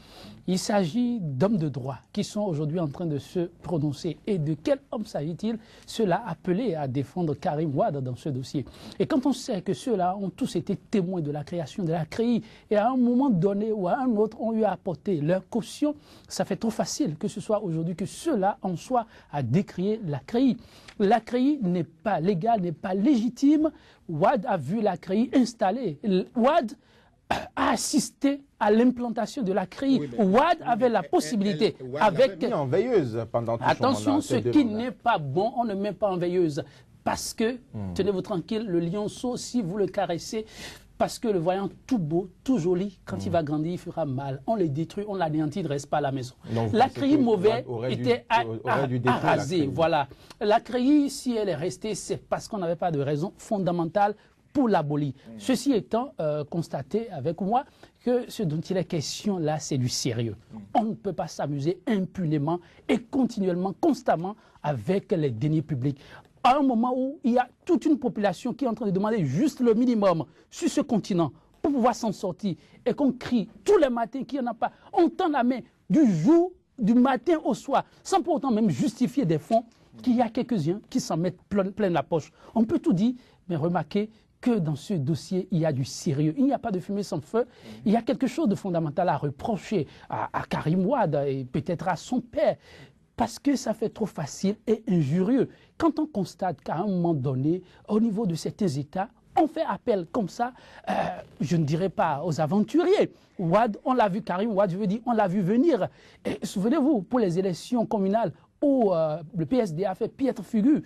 il s'agit d'hommes de droit qui sont aujourd'hui en train de se prononcer. Et de quel homme s'agit-il? Ceux-là appelés à défendre Karim Wade dans ce dossier. Et quand on sait que ceux-là ont tous été témoins de la création de la CREI et à un moment donné ou à un autre ont eu à apporter leur caution, ça fait trop facile que ce soit aujourd'hui que ceux-là en soient à décrier la CREI. La CREI n'est pas légale, n'est pas légitime. Wade a vu la CREI installée. Wade a assisté à l'implantation de la CREI. Oui, Wade avait la possibilité avec... mis en veilleuse pendant tout attention, ce qui n'est pas bon, on ne met pas en veilleuse. Parce que, tenez-vous tranquille, le lionceau, si vous le caressez, parce que le voyant tout beau, tout joli, quand il va grandir, il fera mal. On le détruit, on l'anéantit, il ne reste pas à la maison. Donc, la CREI mauvaise était à raser. Voilà. La CREI, si elle est restée, c'est parce qu'on n'avait pas de raison fondamentale pour l'abolir. Ceci étant constaté avec moi que ce dont il est question là, c'est du sérieux. On ne peut pas s'amuser impunément et continuellement, constamment avec les deniers publics. À un moment où il y a toute une population qui est en train de demander juste le minimum sur ce continent pour pouvoir s'en sortir et qu'on crie tous les matins qu'il n'y en a pas, on tend la main du matin au soir, sans pour autant même justifier des fonds, qu'il y a quelques-uns qui s'en mettent plein la poche. On peut tout dire, mais remarquez que dans ce dossier, il y a du sérieux. Il n'y a pas de fumée sans feu. Il y a quelque chose de fondamental à reprocher à Karim Wade et peut-être à son père, parce que ça fait trop facile et injurieux. Quand on constate qu'à un moment donné, au niveau de certains États, on fait appel comme ça, je ne dirais pas aux aventuriers. Wade, on l'a vu, Karim Wade, je veux dire, on l'a vu venir. Souvenez-vous, pour les élections communales où le PSD a fait piètre figure,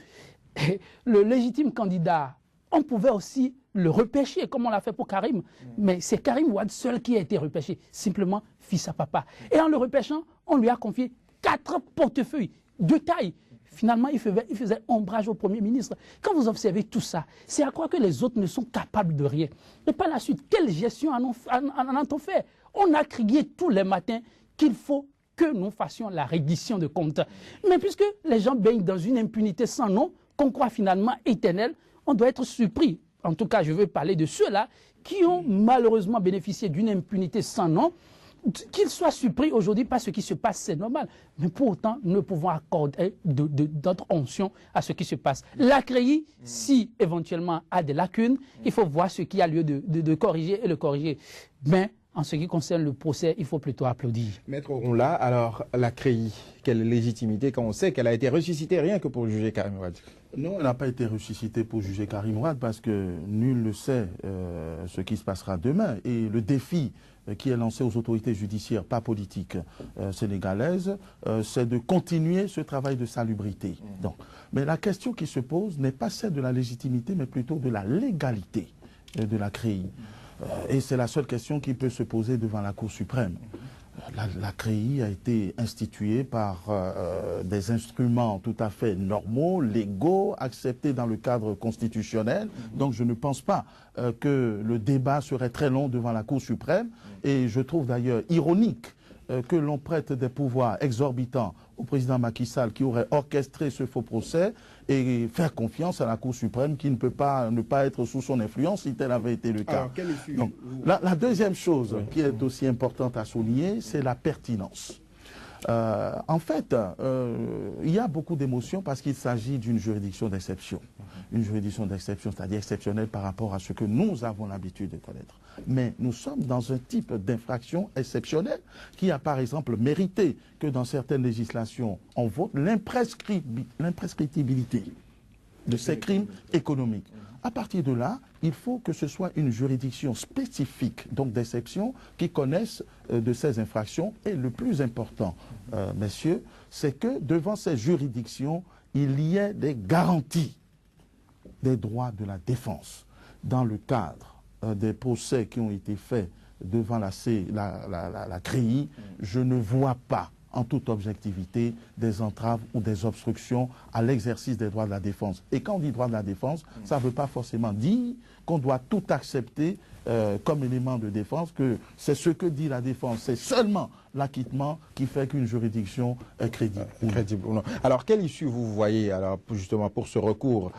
le légitime candidat, on pouvait aussi le repêcher, comme on l'a fait pour Karim. Mais c'est Karim Wade seul qui a été repêché, simplement fils à papa. Et en le repêchant, on lui a confié 4 portefeuilles de taille. Finalement, il faisait ombrage au Premier ministre. Quand vous observez tout ça, c'est à croire que les autres ne sont capables de rien. Et par la suite, quelle gestion en a-t-on fait? On a crié tous les matins qu'il faut que nous fassions la reddition de comptes. Mais puisque les gens baignent dans une impunité sans nom, qu'on croit finalement éternelle, on doit être surpris. En tout cas, je veux parler de ceux-là qui ont malheureusement bénéficié d'une impunité sans nom. Qu'ils soient surpris aujourd'hui par ce qui se passe, c'est normal. Mais pour autant, nous pouvons accorder d'autres onction à ce qui se passe. La CREI, si éventuellement a des lacunes, il faut voir ce qui a lieu de corriger et le corriger. Mais en ce qui concerne le procès, il faut plutôt applaudir. Maître Ronla, alors la CREI, quelle légitimité quand on sait qu'elle a été ressuscitée rien que pour juger Karim Wade? Non, elle n'a pas été ressuscitée pour juger Karim Wade parce que nul ne sait ce qui se passera demain. Et le défi qui est lancé aux autorités judiciaires, pas politiques, sénégalaises, c'est de continuer ce travail de salubrité. Donc, mais la question qui se pose n'est pas celle de la légitimité, mais plutôt de la légalité de la CREI. Et c'est la seule question qui peut se poser devant la Cour suprême. La CREI a été instituée par des instruments tout à fait normaux, légaux, acceptés dans le cadre constitutionnel. Donc je ne pense pas que le débat serait très long devant la Cour suprême. Et je trouve d'ailleurs ironique que l'on prête des pouvoirs exorbitants au président Macky Sall qui aurait orchestré ce faux procès et faire confiance à la Cour suprême qui ne peut pas ne pas être sous son influence si tel avait été le cas. Alors, donc, la deuxième chose qui est aussi importante à souligner, c'est la pertinence. En fait, il y a beaucoup d'émotions parce qu'il s'agit d'une juridiction d'exception. Une juridiction d'exception, c'est-à-dire exceptionnelle par rapport à ce que nous avons l'habitude de connaître. Mais nous sommes dans un type d'infraction exceptionnelle qui a par exemple mérité que dans certaines législations, on vote l'imprescriptibilité de ces crimes économiques. À partir de là, il faut que ce soit une juridiction spécifique, donc d'exception, qui connaisse de ces infractions. Et le plus important, messieurs, c'est que devant ces juridictions, il y ait des garanties des droits de la défense. Dans le cadre des procès qui ont été faits devant la CREI, je ne vois pas en toute objectivité des entraves ou des obstructions à l'exercice des droits de la défense. Et quand on dit droits de la défense, ça ne veut pas forcément dire qu'on doit tout accepter comme élément de défense, que c'est ce que dit la défense. C'est seulement l'acquittement qui fait qu'une juridiction est crédible. Crédible ou non. Alors, quelle issue vous voyez alors, justement pour ce recours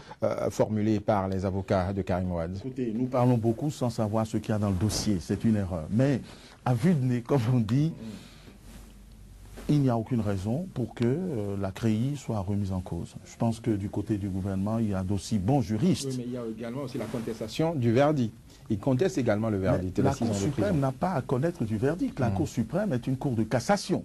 formulé par les avocats de Karim Wade? Écoutez, nous parlons beaucoup sans savoir ce qu'il y a dans le dossier. C'est une erreur. Mais à vue de nez, comme on dit, il n'y a aucune raison pour que la CREI soit remise en cause. Je pense que du côté du gouvernement, il y a d'aussi bons juristes. Oui, mais il y a également aussi la contestation du verdict. Il conteste également le verdict. La Cour suprême n'a pas à connaître du verdict. La Cour suprême est une cour de cassation.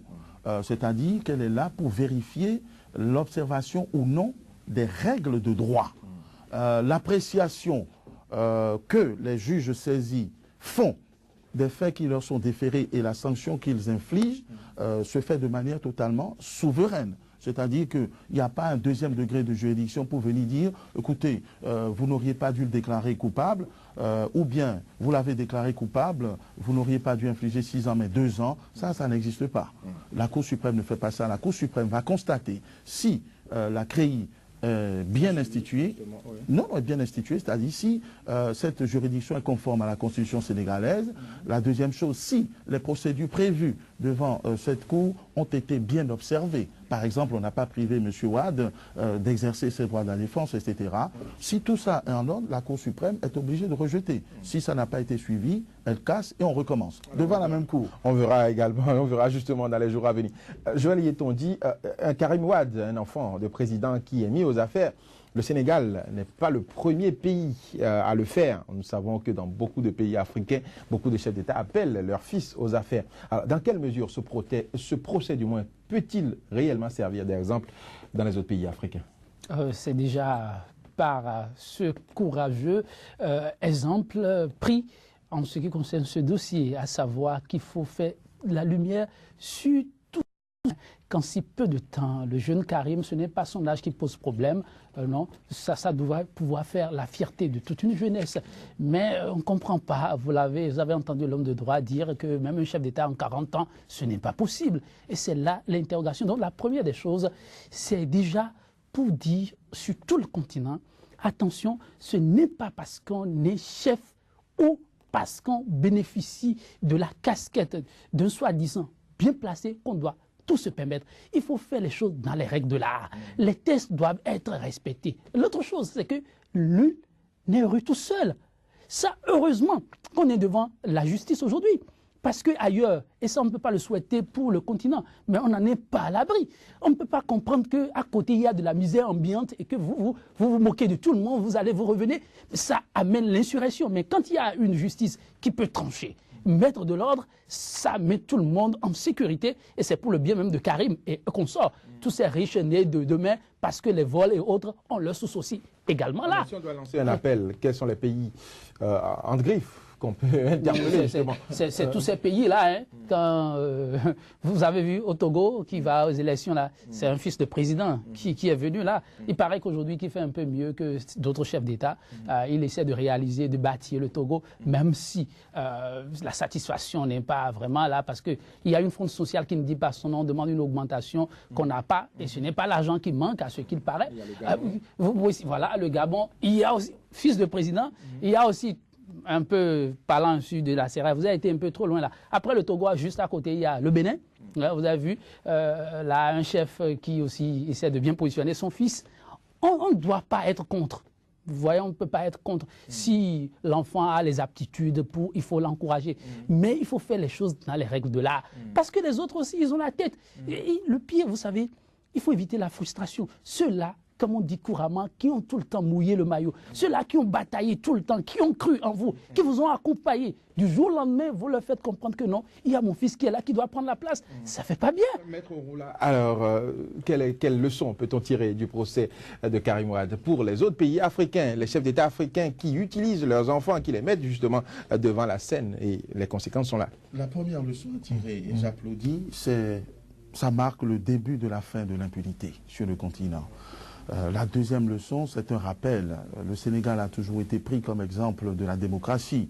C'est-à-dire qu'elle est là pour vérifier l'observation ou non des règles de droit. L'appréciation que les juges saisis font des faits qui leur sont déférés et la sanction qu'ils infligent se fait de manière totalement souveraine. C'est-à-dire qu'il n'y a pas un deuxième degré de juridiction pour venir dire, écoutez, vous n'auriez pas dû le déclarer coupable, ou bien vous l'avez déclaré coupable, vous n'auriez pas dû infliger 6 ans mais 2 ans. Ça n'existe pas. La Cour suprême ne fait pas ça. La Cour suprême va constater si la CREI bien instituée, bien instituée, c'est-à-dire si cette juridiction est conforme à la Constitution sénégalaise. La deuxième chose, si les procédures prévues devant cette Cour ont été bien observées. Par exemple, on n'a pas privé M. Wade d'exercer ses droits de la défense, etc. Si tout ça est en ordre, la Cour suprême est obligée de rejeter. Si ça n'a pas été suivi, elle casse et on recommence devant la même Cour. On verra également, on verra justement dans les jours à venir. Joël Yeton dit, Karim Wade, un enfant de président qui est mis aux affaires, Le Sénégal n'est pas le premier pays à le faire. Nous savons que dans beaucoup de pays africains, beaucoup de chefs d'État appellent leurs fils aux affaires. Alors, dans quelle mesure ce procès, du moins, peut-il réellement servir d'exemple dans les autres pays africains? C'est déjà par ce courageux exemple pris en ce qui concerne ce dossier, à savoir qu'il faut faire la lumière sur tout. Qu'en si peu de temps, le jeune Karim, ce n'est pas son âge qui pose problème, non, ça doit pouvoir faire la fierté de toute une jeunesse. Mais on ne comprend pas, vous avez entendu l'homme de droit dire que même un chef d'État en 40 ans, ce n'est pas possible. Et c'est là l'interrogation. Donc la première des choses, c'est déjà pour dire sur tout le continent, attention, ce n'est pas parce qu'on est chef ou parce qu'on bénéficie de la casquette d'un soi-disant bien placé qu'on doit tout se permettre. Il faut faire les choses dans les règles de l'art. Les tests doivent être respectés. L'autre chose, c'est que nul n'est heureux tout seul. Ça, heureusement qu'on est devant la justice aujourd'hui. Parce qu'ailleurs, et ça on ne peut pas le souhaiter pour le continent, mais on n'en est pas à l'abri. On ne peut pas comprendre qu'à côté il y a de la misère ambiante et que vous moquez de tout le monde, vous allez vous revenir. Ça amène l'insurrection. Mais quand il y a une justice qui peut trancher, mettre de l'ordre, ça met tout le monde en sécurité et c'est pour le bien même de Karim et consorts. Tous ces riches nés de demain parce que les vols et autres ont leur sous aussi également là. Si on doit lancer un appel, quels sont les pays en griffe qu'on peut interpeller justement? C'est tous ces pays-là. Hein, quand vous avez vu au Togo qui va aux élections là, c'est un fils de président qui est venu là. Il paraît qu'aujourd'hui qu'il fait un peu mieux que d'autres chefs d'État. Il essaie de réaliser, de bâtir le Togo, même si la satisfaction n'est pas vraiment là parce qu'il y a une fronde sociale qui ne dit pas son nom, on demande une augmentation qu'on n'a pas et ce n'est pas l'argent qui manque à ce qu'il paraît. Voilà, le Gabon, il y a aussi, fils de président, il y a aussi un peu parlant sud de la Sierra, vous avez été un peu trop loin là. Après le Togo, juste à côté, il y a le Bénin. Là, vous avez vu, là, un chef qui aussi essaie de bien positionner son fils. On ne doit pas être contre. Vous voyez, on ne peut pas être contre. Si l'enfant a les aptitudes pour, il faut l'encourager. Mais il faut faire les choses dans les règles de l'art. Parce que les autres aussi, ils ont la tête. Et le pire, vous savez, il faut éviter la frustration. Ceux-là, comme on dit couramment, qui ont tout le temps mouillé le maillot, ceux-là qui ont bataillé tout le temps, qui ont cru en vous, qui vous ont accompagné, du jour au lendemain, vous leur faites comprendre que non, il y a mon fils qui est là, qui doit prendre la place. Ça ne fait pas bien. Maître Roula, alors, quelle leçon peut-on tirer du procès de Karim Wade pour les autres pays africains, les chefs d'État africains qui utilisent leurs enfants, qui les mettent justement devant la scène et les conséquences sont là? La première leçon à tirer, et j'applaudis, ça marque le début de la fin de l'impunité sur le continent. La deuxième leçon, c'est un rappel. Le Sénégal a toujours été pris comme exemple de la démocratie.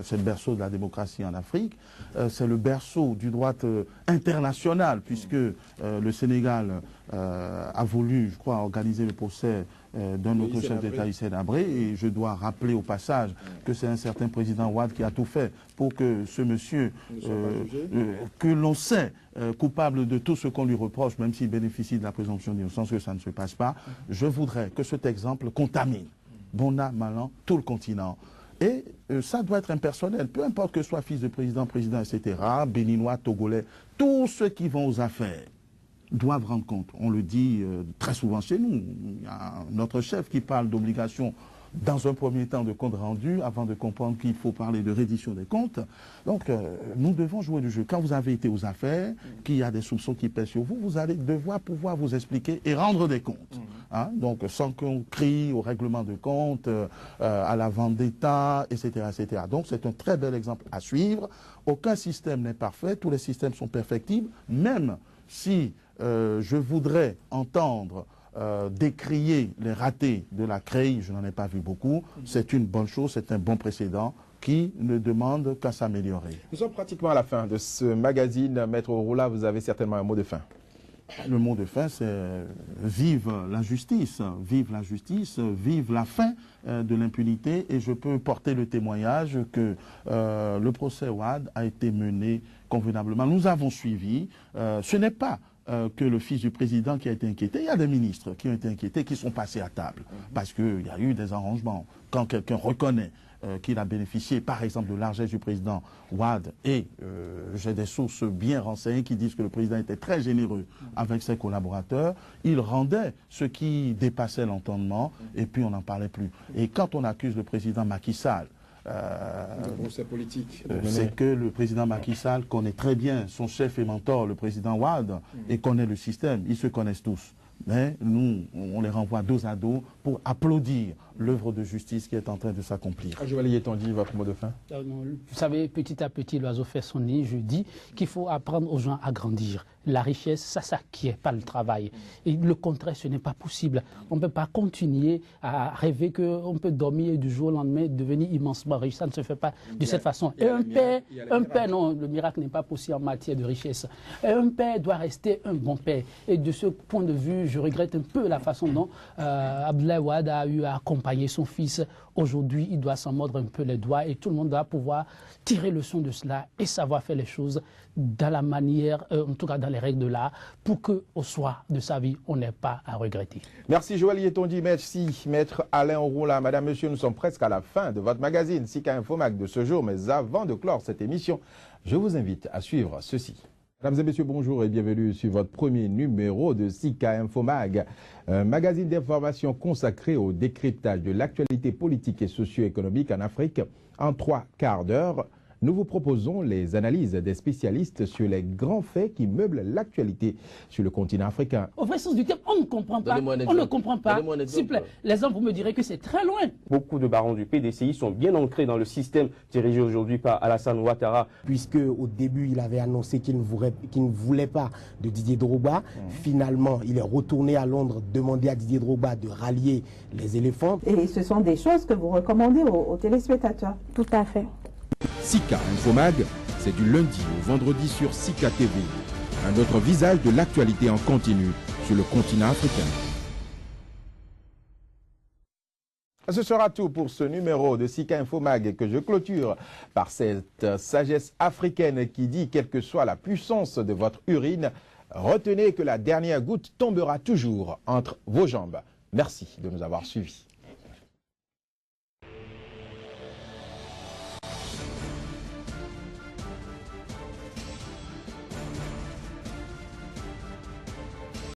C'est le berceau de la démocratie en Afrique. C'est le berceau du droit international, puisque le Sénégal a voulu, je crois, organiser le procès d'un autre chef d'État, Hissène Habré. Et je dois rappeler au passage que c'est un certain président Wade qui a tout fait pour que ce monsieur, que l'on sait coupable de tout ce qu'on lui reproche, même s'il bénéficie de la présomption d'innocence, que ça ne se passe pas. Je voudrais que cet exemple contamine, bon an, mal an, tout le continent. Et ça doit être impersonnel, peu importe que ce soit fils de président, etc., béninois, togolais, tous ceux qui vont aux affaires doivent rendre compte. On le dit très souvent chez nous. Il y a notre chef qui parle d'obligation dans un premier temps de compte rendu, avant de comprendre qu'il faut parler de reddition des comptes. Donc, nous devons jouer le jeu. Quand vous avez été aux affaires, qu'il y a des soupçons qui pèsent sur vous, vous allez devoir pouvoir vous expliquer et rendre des comptes. Hein? Donc, sans qu'on crie au règlement de compte, à la vendetta, etc., etc. Donc, c'est un très bel exemple à suivre. Aucun système n'est parfait. Tous les systèmes sont perfectibles. Même si je voudrais entendre décrier les ratés de la CREI, je n'en ai pas vu beaucoup, c'est une bonne chose, c'est un bon précédent qui ne demande qu'à s'améliorer. Nous sommes pratiquement à la fin de ce magazine. Maître Roula, vous avez certainement un mot de fin. Le mot de fin, c'est vive la justice, vive la justice, vive la fin de l'impunité. Et je peux porter le témoignage que le procès Wade a été mené convenablement. Nous avons suivi, ce n'est pas que le fils du président qui a été inquiété. Il y a des ministres qui ont été inquiétés, qui sont passés à table, parce qu'il y a eu des arrangements. Quand quelqu'un reconnaît qu'il a bénéficié, par exemple, de largesse du président Wade, et j'ai des sources bien renseignées qui disent que le président était très généreux avec ses collaborateurs, il rendait ce qui dépassait l'entendement, et puis on n'en parlait plus. Et quand on accuse le président Macky Sall, c'est que le président Macky Sall connaît très bien son chef et mentor, le président Wade, et connaît le système. Ils se connaissent tous. Mais nous, on les renvoie dos à dos pour applaudir l'œuvre de justice qui est en train de s'accomplir. Joël Yetondy, votre mot de fin? Vous savez, petit à petit, l'oiseau fait son nid. Je dis qu'il faut apprendre aux gens à grandir. La richesse, ça s'acquiert, pas le travail. Et le contraire, ce n'est pas possible. On ne peut pas continuer à rêver qu'on peut dormir du jour au lendemain, devenir immensement riche. Ça ne se fait pas de cette façon. Et un père, non, le miracle n'est pas possible en matière de richesse. Et un père doit rester un bon père. Et de ce point de vue, je regrette un peu la façon dont Abdoulaye Wade a eu à accompagner son fils. Aujourd'hui, il doit s'en mordre un peu les doigts et tout le monde doit pouvoir tirer leçon de cela et savoir faire les choses dans la manière, en tout cas dans les règles de l'art, pour qu'au soir de sa vie, on n'ait pas à regretter. Merci Joël Yetondy, merci Maître Alain Roula. Madame, Monsieur, nous sommes presque à la fin de votre magazine Sika Infomag de ce jour, mais avant de clore cette émission, je vous invite à suivre ceci. Mesdames et messieurs, bonjour et bienvenue sur votre premier numéro de Sika Infomag, un magazine d'information consacré au décryptage de l'actualité politique et socio-économique en Afrique en 3 quarts d'heure. Nous vous proposons les analyses des spécialistes sur les grands faits qui meublent l'actualité sur le continent africain. Au vrai sens du terme, on ne comprend pas. On ne comprend pas. S'il vous plaît, l'exemple, vous me direz que c'est très loin. Beaucoup de barons du PDCI sont bien ancrés dans le système dirigé aujourd'hui par Alassane Ouattara. Puisque au début, il avait annoncé qu'il ne voulait pas de Didier Drogba. Finalement, il est retourné à Londres demander à Didier Drogba de rallier les éléphants. Et ce sont des choses que vous recommandez aux téléspectateurs. Tout à fait. Sika Infomag, c'est du lundi au vendredi sur Sika TV. Un autre visage de l'actualité en continu sur le continent africain. Ce sera tout pour ce numéro de Sika Infomag que je clôture par cette sagesse africaine qui dit, quelle que soit la puissance de votre urine, retenez que la dernière goutte tombera toujours entre vos jambes. Merci de nous avoir suivis.